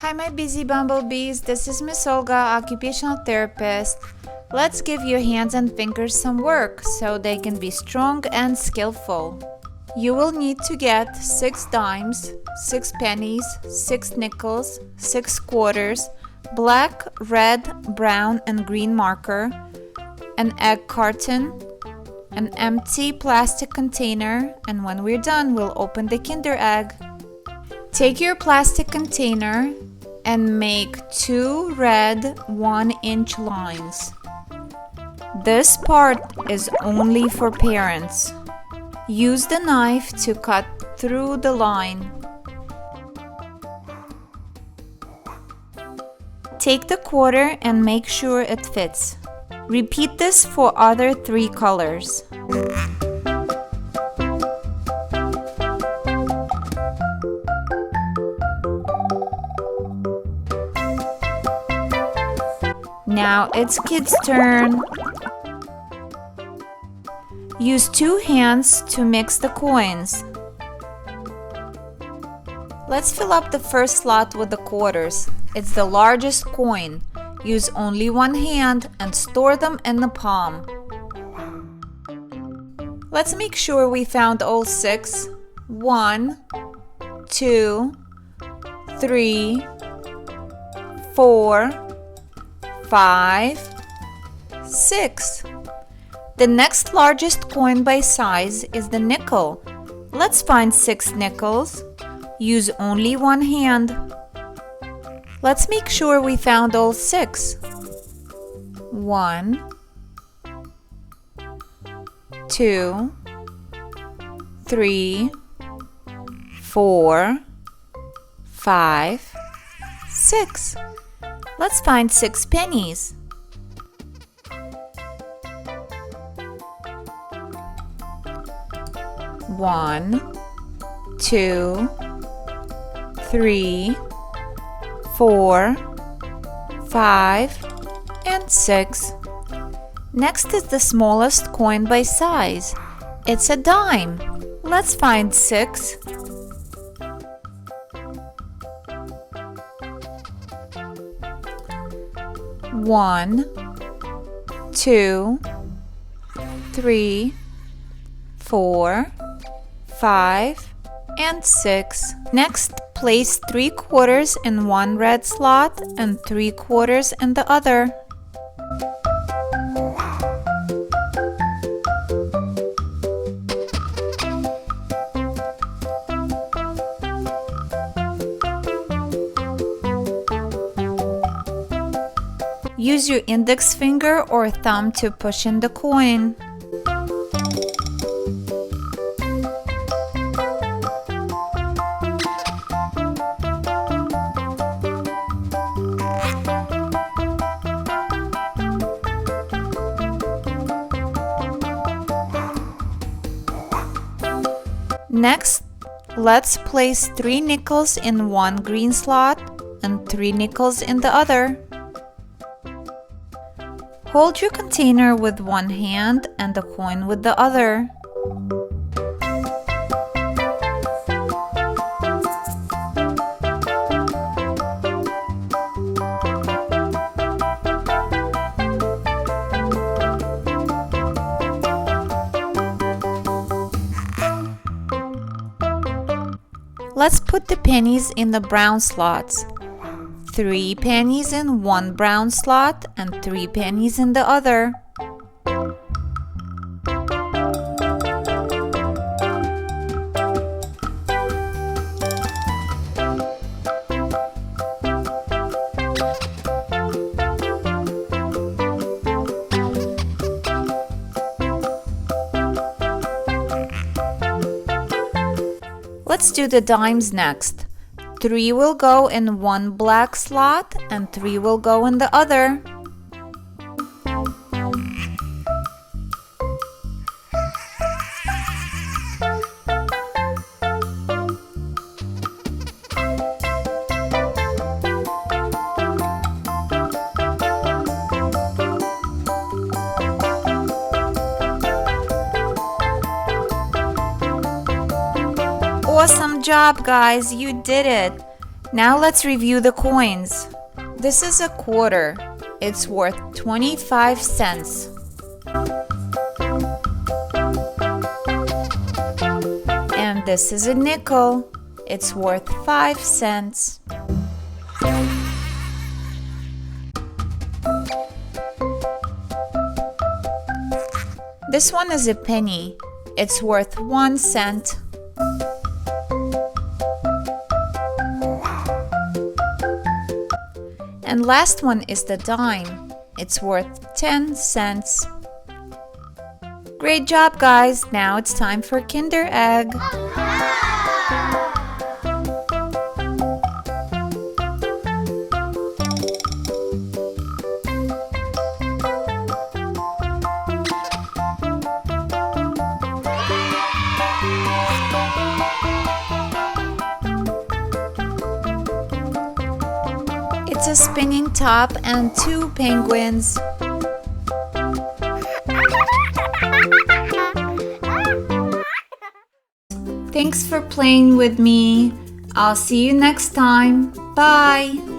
Hi, my busy bumblebees. This is Miss Olga, occupational therapist. Let's give your hands and fingers some work so they can be strong and skillful. You will need to get 6 dimes, 6 pennies, 6 nickels, 6 quarters, black, red, brown, and green marker, an egg carton, an empty plastic container, and when we're done, we'll open the Kinder Egg. Take your plastic container and make 2 red 1-inch lines. This part is only for parents. Use the knife to cut through the line. Take the quarter and make sure it fits. Repeat this for other 3 colors. Now it's kids' turn. Use 2 hands to mix the coins. Let's fill up the first slot with the quarters. It's the largest coin. Use only 1 hand and store them in the palm. Let's make sure we found all 6. 1, 2, 3, 4, 5, 6. The next largest coin by size is the nickel. Let's find 6 nickels. Use only 1 hand. Let's make sure we found all 6. 1, 2, 3, 4, 5, 6. Let's find 6 pennies. 1, 2, 3, 4, 5, and 6. Next is the smallest coin by size. It's a dime. Let's find 6. 1, 2, 3, 4, 5, and 6. Next, place 3 quarters in one red slot and 3 quarters in the other. Use your index finger or thumb to push in the coin. Next, let's place 3 nickels in one green slot and 3 nickels in the other. Hold your container with 1 hand and the coin with the other. Let's put the pennies in the brown slots. 3 pennies in one brown slot and 3 pennies in the other. Let's do the dimes next. 3 will go in one black slot and 3 will go in the other. Awesome job, guys! You did it! Now let's review the coins. This is a quarter. It's worth 25 cents. And this is a nickel. It's worth 5 cents. This one is a penny. It's worth 1 cent. And last one is the dime. It's worth 10 cents. Great job, guys! Now it's time for Kinder Egg. It's a spinning top and 2 penguins. Thanks for playing with me. I'll see you next time. Bye!